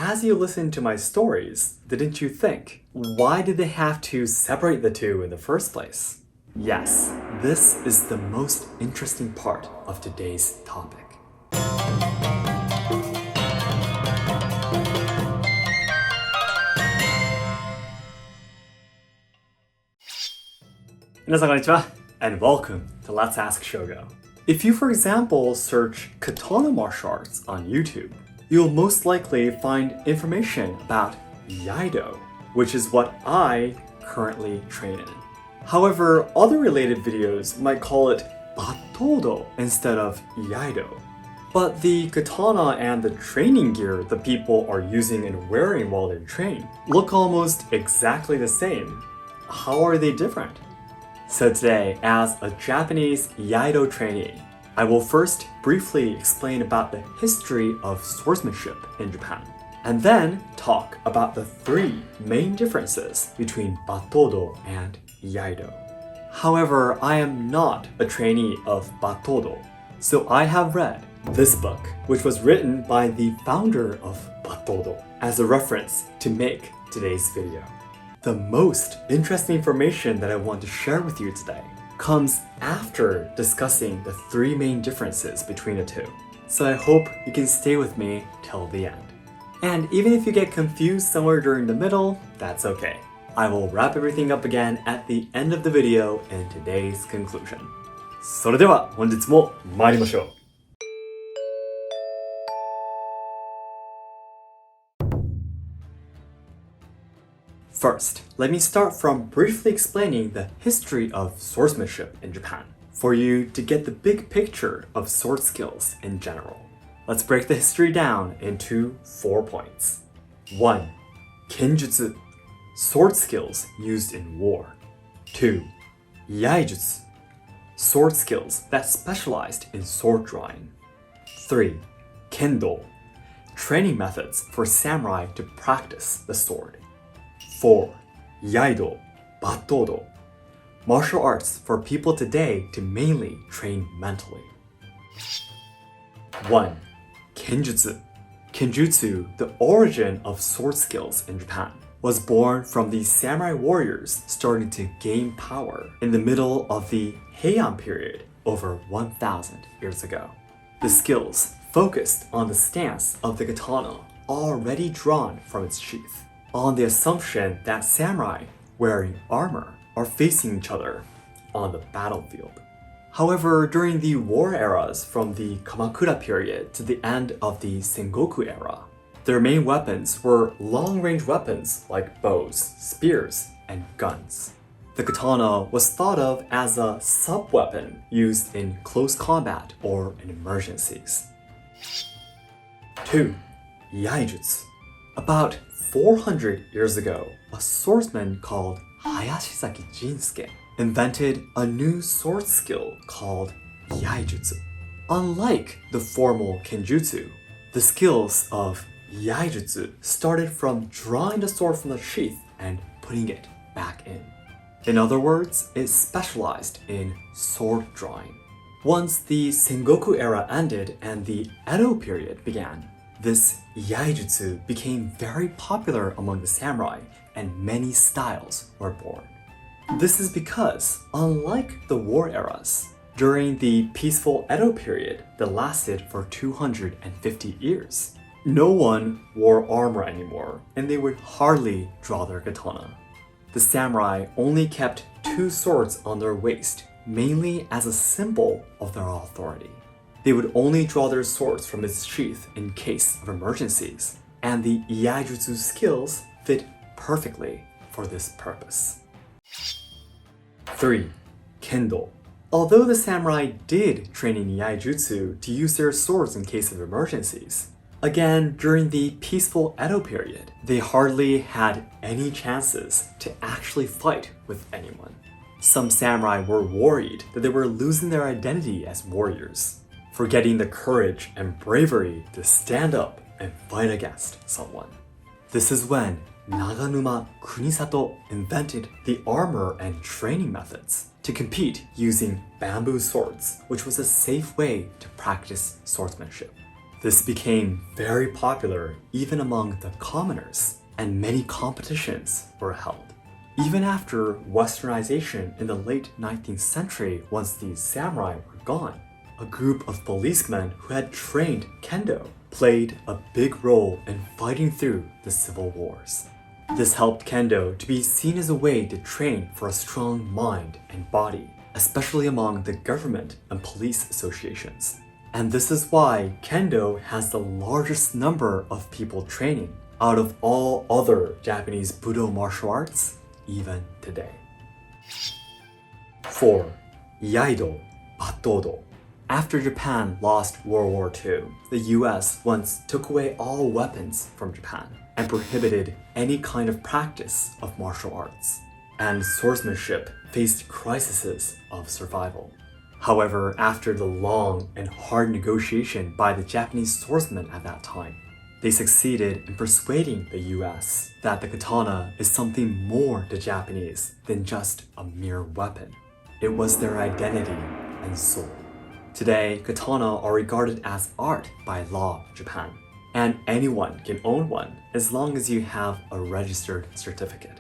as you listen to my stories, didn't you think, why did they have to separate the two in the first place? Yes, this is the most interesting part of today's topic. 皆さんこんにちは and welcome to Let's Ask Shogo. If you, for example, search katana martial arts on YouTube, you'll most likely find information about Iaido, which is what I currently train in. However, other related videos might call it Battodo instead of Iaido. But the katana and the training gear the people are using and wearing while they train look almost exactly the same. How are they different? So today, as a Japanese Iaido trainee, I will first briefly explain about the history of swordsmanship in Japan, and then talk about the three main differences between Battodo and Iaido. However, I am not a trainee of Battodo, so I have read this book, which was written by the founder of Battodo, as a reference to make today's video. The most interesting information that I want to share with you today comes after discussing the three main differences between the two. So I hope you can stay with me till the end. And even if you get confused somewhere during the middle, that's okay. I will wrap everything up again at the end of the video in today's conclusion. それでは本日も参りましょう。First, let me start from briefly explaining the history of swordsmanship in Japan, for you to get the big picture of sword skills in general. Let's break the history down into 4 points. 1. Kenjutsu, sword skills used in war. 2. Iaijutsu, sword skills that specialized in sword drawing. 3. Kendo, training methods for samurai to practice the sword. 4. Iaido, Battodo, martial arts for people today to mainly train mentally. 1. Kenjutsu. Kenjutsu, the origin of sword skills in Japan, was born from the samurai warriors starting to gain power in the middle of the Heian period over 1,000 years ago. The skills focused on the stance of the katana already drawn from its sheath, on the assumption that samurai wearing armor are facing each other on the battlefield. However, during the war eras from the Kamakura period to the end of the Sengoku era, their main weapons were long-range weapons like bows, spears, and guns. The katana was thought of as a sub-weapon used in close combat or in emergencies. 2. Iaijutsu. About 400 years ago, a swordsman called Hayashizaki Jinsuke invented a new sword skill called Iaijutsu. Unlike the formal Kenjutsu, the skills of Iaijutsu started from drawing the sword from the sheath and putting it back in. In other words, it specialized in sword drawing. Once the Sengoku era ended and the Edo period began, this Iaijutsu became very popular among the samurai and many styles were born. This is because, unlike the war eras, during the peaceful Edo period that lasted for 250 years, no one wore armor anymore and they would hardly draw their katana. The samurai only kept 2 swords on their waist, mainly as a symbol of their authority. They would only draw their swords from its sheath in case of emergencies, and the Iaijutsu skills fit perfectly for this purpose. 3. Kendo. Although the samurai did train in Iaijutsu to use their swords in case of emergencies, again, during the peaceful Edo period, they hardly had any chances to actually fight with anyone. Some samurai were worried that they were losing their identity as warriors, forgetting the courage and bravery to stand up and fight against someone. This is when Naganuma Kunisato invented the armor and training methods to compete using bamboo swords, which was a safe way to practice swordsmanship. This became very popular even among the commoners, and many competitions were held. Even after westernization in the late 19th century, once the samurai were gone, a group of policemen who had trained Kendo played a big role in fighting through the civil wars. This helped Kendo to be seen as a way to train for a strong mind and body, especially among the government and police associations. And this is why Kendo has the largest number of people training out of all other Japanese Budo martial arts, even today. 4. Iaido Battodo. After Japan lost World War II, the US once took away all weapons from Japan and prohibited any kind of practice of martial arts, and swordsmanship faced crises of survival. However, after the long and hard negotiation by the Japanese swordsmen at that time, they succeeded in persuading the US that the katana is something more to Japanese than just a mere weapon. It was their identity and soul. Today, katana are regarded as art by law in Japan, and anyone can own one as long as you have a registered certificate.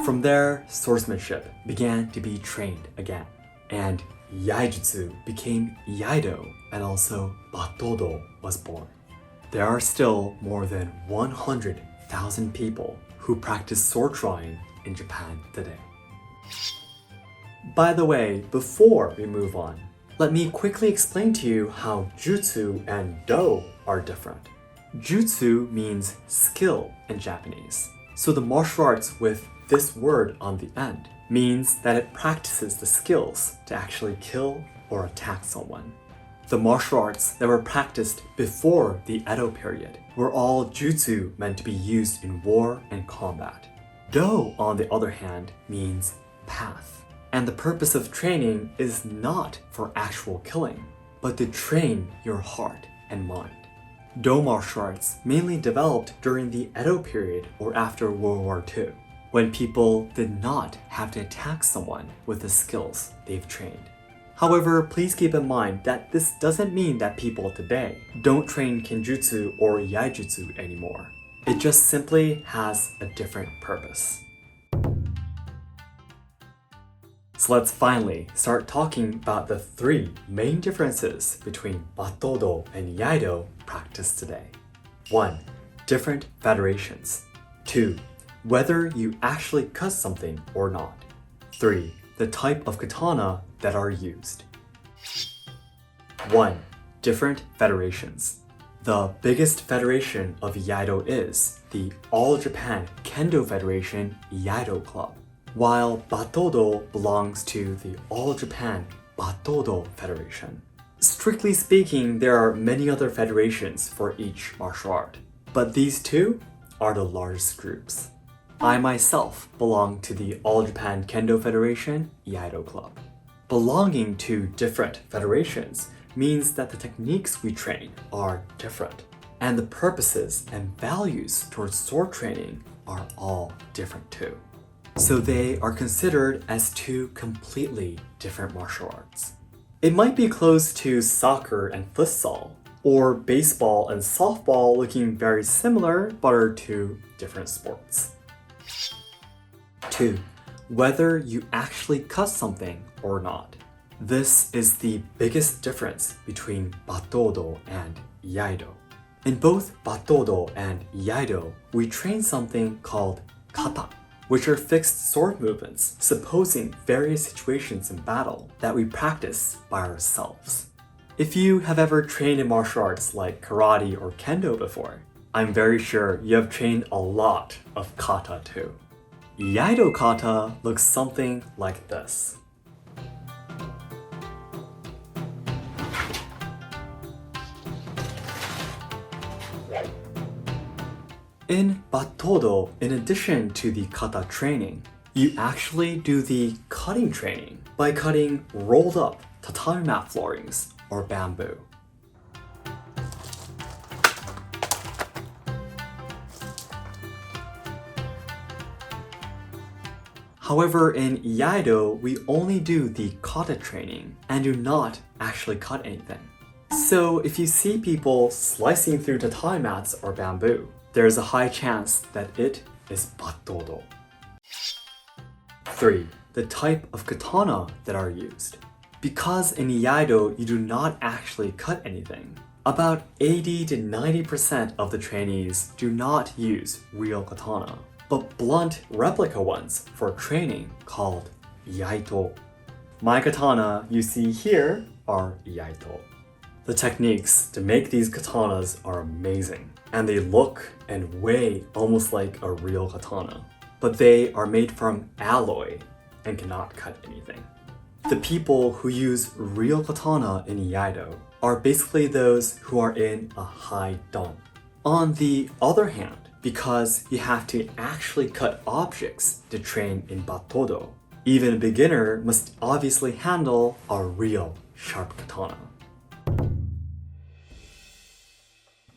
From there, swordsmanship began to be trained again, and Iaijutsu became Iaido, and also Battodo was born. There are still more than 100,000 people who practice sword drawing in Japan today. By the way, before we move on, let me quickly explain to you how jutsu and do are different. Jutsu means skill in Japanese, so the martial arts with this word on the end means that it practices the skills to actually kill or attack someone. The martial arts that were practiced before the Edo period were all jutsu meant to be used in war and combat. Do, on the other hand, means path. And the purpose of training is not for actual killing, but to train your heart and mind. Do martial arts mainly developed during the Edo period or after World War II, when people did not have to attack someone with the skills they've trained. However, please keep in mind that this doesn't mean that people today don't train Kenjutsu or Iaijutsu anymore. It just simply has a different purpose. So let's finally start talking about the 3 main differences between Battodo and Iaido practiced today. 1. Different federations. 2. Whether you actually cut something or not. 3. The type of katana that are used. 1. Different federations. The biggest federation of Iaido is the All Japan Kendo Federation Iaido Club, while Battodo belongs to the All Japan Battodo Federation. Strictly speaking, there are many other federations for each martial art, but these 2 are the largest groups. I myself belong to the All Japan Kendo Federation Iaido Club. Belonging to different federations means that the techniques we train are different, and the purposes and values towards sword training are all different too. So they are considered as 2 completely different martial arts. It might be close to soccer and futsal, or baseball and softball looking very similar but are 2 different sports. 2. Whether you actually cut something or not. This is the biggest difference between Battodo and Iaido. In both Battodo and Iaido, we train something called kata, which are fixed sword movements supposing various situations in battle that we practice by ourselves. If you have ever trained in martial arts like karate or kendo before, I'm very sure you have trained a lot of kata too. Iaido kata looks something like this. In Battodo, in addition to the kata training, you actually do the cutting training by cutting rolled up tatami mat floorings or bamboo. However, in Iaido, we only do the kata training and do not actually cut anything. So if you see people slicing through tatami mats or bamboo, there is a high chance that it is Battodo. 3. The type of katana that are used. Because in Iaido you do not actually cut anything, about 80 to 90% of the trainees do not use real katana, but blunt replica ones for training called Iaido. My katana you see here are Iaido. The techniques to make these katanas are amazing, and they look and weigh almost like a real katana, but they are made from alloy and cannot cut anything. The people who use real katana in Iaido are basically those who are in a high dan. On the other hand, because you have to actually cut objects to train in Battodo, even a beginner must obviously handle a real sharp katana.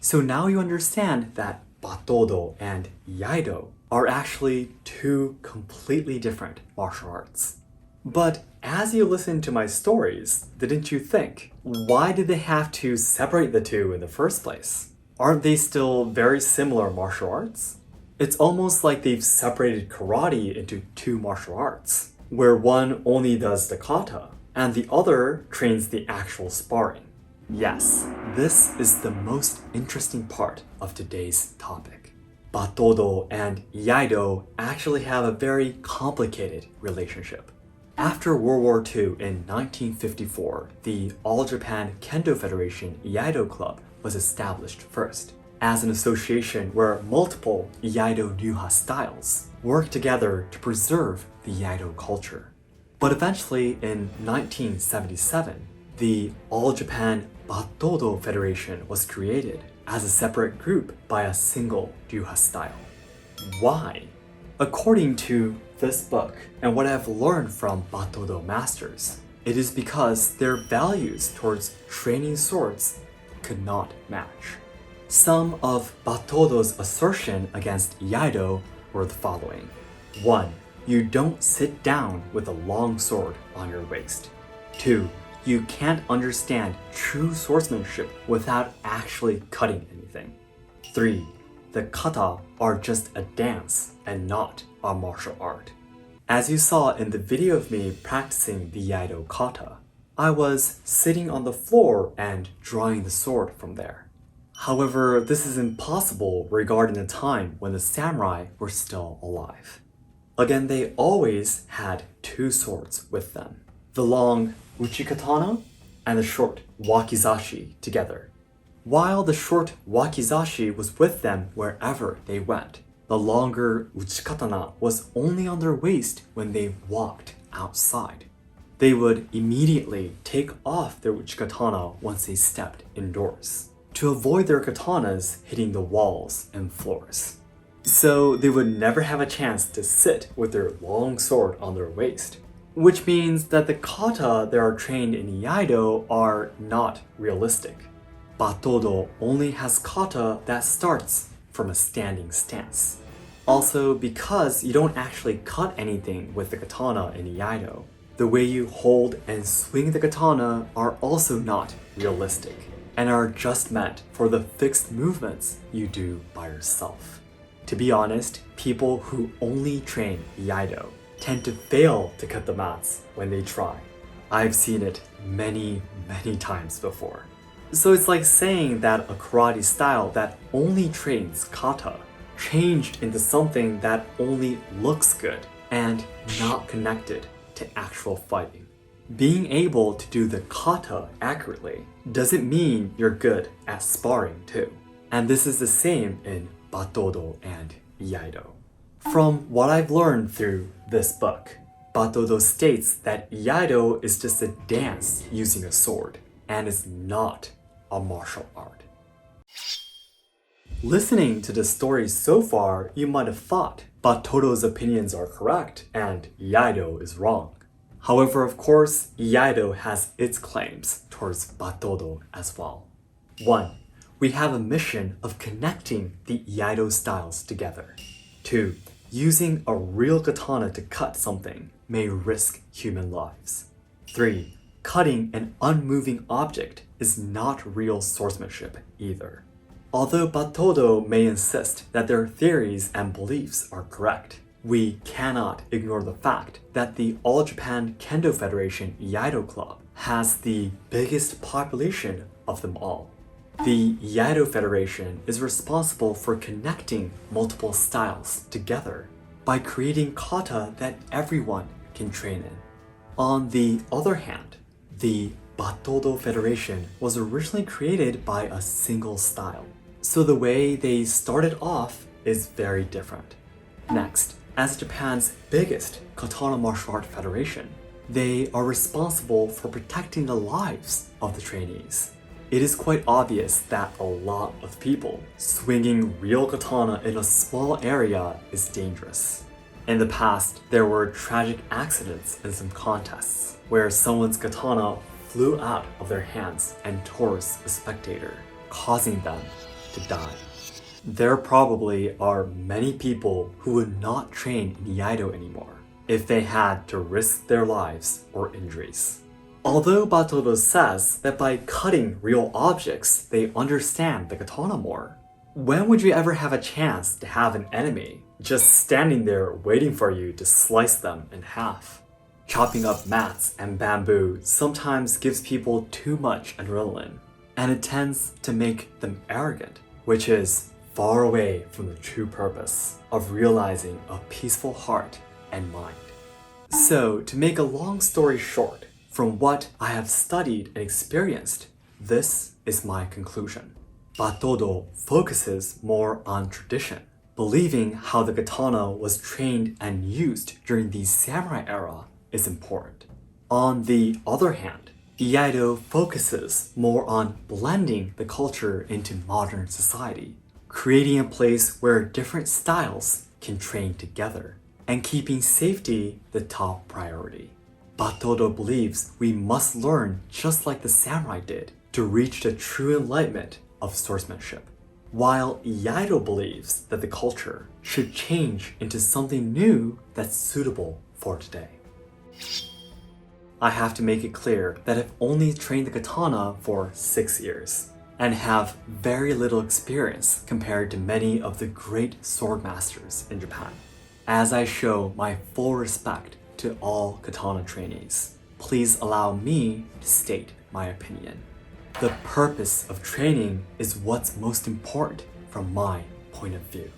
So now you understand that Battodo and Iaido are actually two completely different martial arts. But as you listen to my stories, didn't you think, why did they have to separate the two in the first place? Aren't they still very similar martial arts? It's almost like they've separated karate into two martial arts, where one only does the kata, and the other trains the actual sparring. Yes, this is the most interesting part of today's topic. Battodo and Iaido actually have a very complicated relationship. After World War II in 1954, the All Japan Kendo Federation Iaido Club was established first, as an association where multiple Iaido Ryuha styles work together to preserve the Iaido culture. But eventually, in 1977, the All Japan Battodo Federation was created as a separate group by a single Ryuha style. Why? According to this book and what I've learned from Battodo masters, it is because their values towards training swords could not match. Some of Battodo's assertion against Iaido were the following. 1. You don't sit down with a long sword on your waist. 2. You can't understand true swordsmanship without actually cutting anything. 3. The kata are just a dance and not a martial art. As you saw in the video of me practicing the Iaido kata, I was sitting on the floor and drawing the sword from there. However, this is impossible regarding the time when the samurai were still alive. Again, they always had two swords with them, the long uchikatana and the short wakizashi together. While the short wakizashi was with them wherever they went, the longer uchikatana was only on their waist when they walked outside. They would immediately take off their uchikatana once they stepped indoors, to avoid their katanas hitting the walls and floors. So they would never have a chance to sit with their long sword on their waist, which means that the kata that are trained in Iaido are not realistic. Battodo only has kata that starts from a standing stance. Also, because you don't actually cut anything with the katana in Iaido, the way you hold and swing the katana are also not realistic, and are just meant for the fixed movements you do by yourself. To be honest, people who only train Iaido tend to fail to cut the mats when they try. I've seen it many times before. So it's like saying that a karate style that only trains kata changed into something that only looks good and not connected to actual fighting. Being able to do the kata accurately doesn't mean you're good at sparring too. And this is the same in Battodo and Iaido. From what I've learned through this book, Battodo states that Iaido is just a dance using a sword and is not a martial art. Listening to the story so far, you might have thought Battodo's opinions are correct and Iaido is wrong. However, of course, Iaido has its claims towards Battodo as well. 1. We have a mission of connecting the Iaido styles together. 2. Using a real katana to cut something may risk human lives. 3. Cutting an unmoving object is not real swordsmanship either. Although Battodo may insist that their theories and beliefs are correct, we cannot ignore the fact that the All Japan Kendo Federation Iaido Club has the biggest population of them all. The Iaido Federation is responsible for connecting multiple styles together by creating kata that everyone can train in. On the other hand, the Battodo Federation was originally created by a single style, so the way they started off is very different. Next, as Japan's biggest katana martial art federation, they are responsible for protecting the lives of the trainees. It is quite obvious that a lot of people swinging real katana in a small area is dangerous. In the past, there were tragic accidents in some contests where someone's katana flew out of their hands and towards a spectator, causing them to die. There probably are many people who would not train in Iaido anymore if they had to risk their lives or injuries. Although Battodo says that by cutting real objects, they understand the katana more, when would you ever have a chance to have an enemy just standing there waiting for you to slice them in half? Chopping up mats and bamboo sometimes gives people too much adrenaline, and it tends to make them arrogant, which is far away from the true purpose of realizing a peaceful heart and mind. So, to make a long story short, from what I have studied and experienced, this is my conclusion. Battodo focuses more on tradition, believing how the katana was trained and used during the samurai era is important. On the other hand, Iaido focuses more on blending the culture into modern society, creating a place where different styles can train together, and keeping safety the top priority. Battodo believes we must learn just like the samurai did to reach the true enlightenment of swordsmanship, while Iaido believes that the culture should change into something new that's suitable for today. I have to make it clear that I've only trained the katana for 6 years and have very little experience compared to many of the great sword masters in Japan. As I show my full respect to all katana trainees, please allow me to state my opinion. The purpose of training is what's most important from my point of view.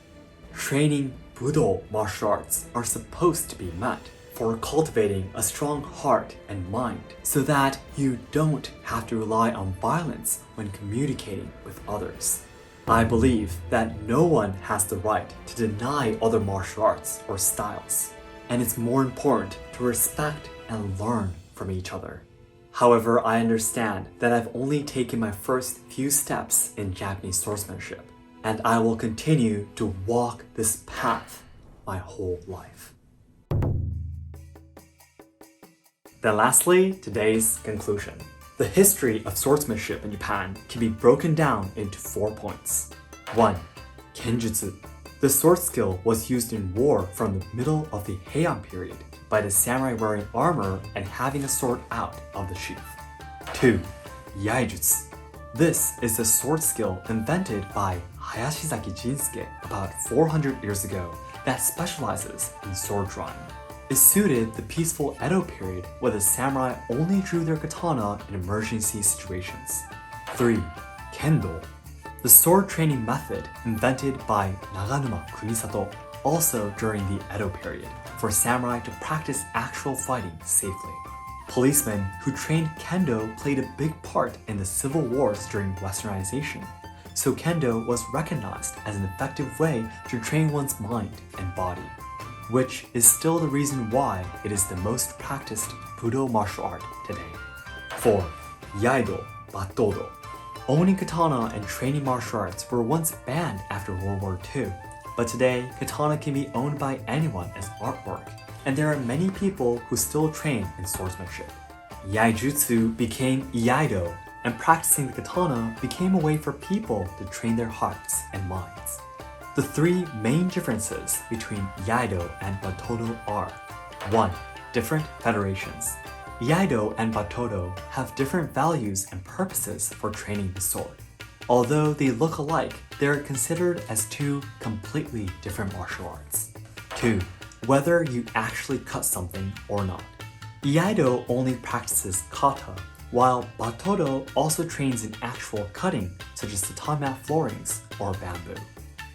Training Budo martial arts are supposed to be meant for cultivating a strong heart and mind so that you don't have to rely on violence when communicating with others. I believe that no one has the right to deny other martial arts or styles, and it's more important to respect and learn from each other. However, I understand that I've only taken my first few steps in Japanese swordsmanship, and I will continue to walk this path my whole life. Then lastly, today's conclusion. The history of swordsmanship in Japan can be broken down into 4 points. 1. Kenjutsu. The sword skill was used in war from the middle of the Heian period by the samurai wearing armor and having a sword out of the sheath. 2. Iaijutsu. This is the sword skill invented by Hayashizaki Jinsuke about 400 years ago that specializes in sword drawing. It suited the peaceful Edo period where the samurai only drew their katana in emergency situations. 3. Kendo. The sword training method invented by Naganuma Kumisato also during the Edo period for samurai to practice actual fighting safely. Policemen who trained Kendo played a big part in the civil wars during Westernization, so Kendo was recognized as an effective way to train one's mind and body, which is still the reason why it is the most practiced Budo martial art today. 4. Iaido Battodo. Owning katana and training martial arts were once banned after World War II, but today katana can be owned by anyone as artwork, and there are many people who still train in swordsmanship. Iaijutsu became Iaido, and practicing the katana became a way for people to train their hearts and minds. The 3 main differences between Iaido and Battodo are: 1. Different federations. Iaido and Battodo have different values and purposes for training the sword. Although they look alike, they are considered as two completely different martial arts. 2. Whether you actually cut something or not. Iaido only practices kata, while Battodo also trains in actual cutting, such as tatami mat floorings or bamboo.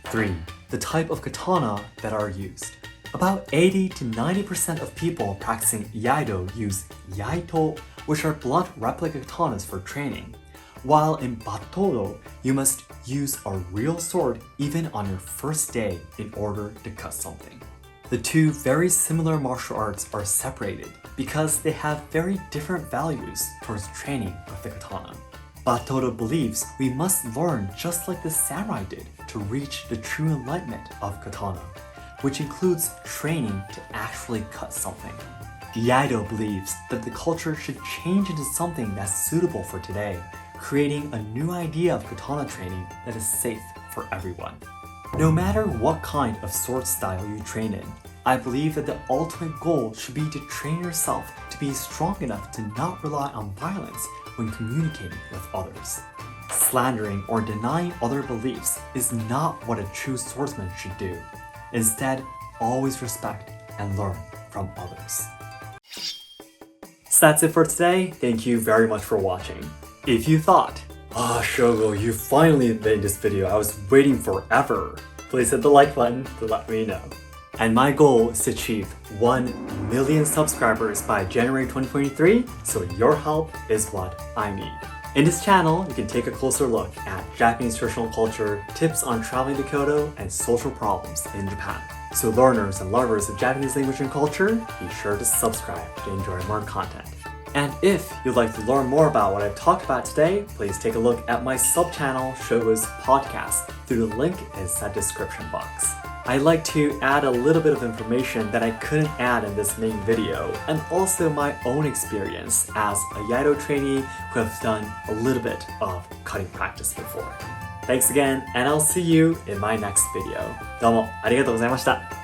3. The type of katana that are used. About 80 to 90% of people practicing Iaido use Iaijutsu, which are blunt replica katanas for training, while in Battodo, you must use a real sword even on your first day in order to cut something. The two very similar martial arts are separated because they have very different values towards training with the katana. Battodo believes we must learn just like the samurai did to reach the true enlightenment of katana, which includes training to actually cut something. Iaido believes that the culture should change into something that's suitable for today, creating a new idea of katana training that is safe for everyone. No matter what kind of sword style you train in, I believe that the ultimate goal should be to train yourself to be strong enough to not rely on violence when communicating with others. Slandering or denying other beliefs is not what a true swordsman should do. Instead, always respect and learn from others. So that's it for today. Thank you very much for watching. If you thought, Shogo, you finally made this video, I was waiting forever, please hit the like button to let me know. And my goal is to achieve 1 million subscribers by January 2023, so your help is what I need. In this channel, you can take a closer look at Japanese traditional culture, tips on traveling to Kyoto, and social problems in Japan. So learners and lovers of Japanese language and culture, be sure to subscribe to enjoy more content. And if you'd like to learn more about what I've talked about today, please take a look at my sub-channel, Shogo's Podcast, through the link in that description box. I'd like to add a little bit of information that I couldn't add in this main video, and also my own experience as a Iaido trainee who has done a little bit of cutting practice before. Thanks again, and I'll see you in my next video. どうもありがとうございました。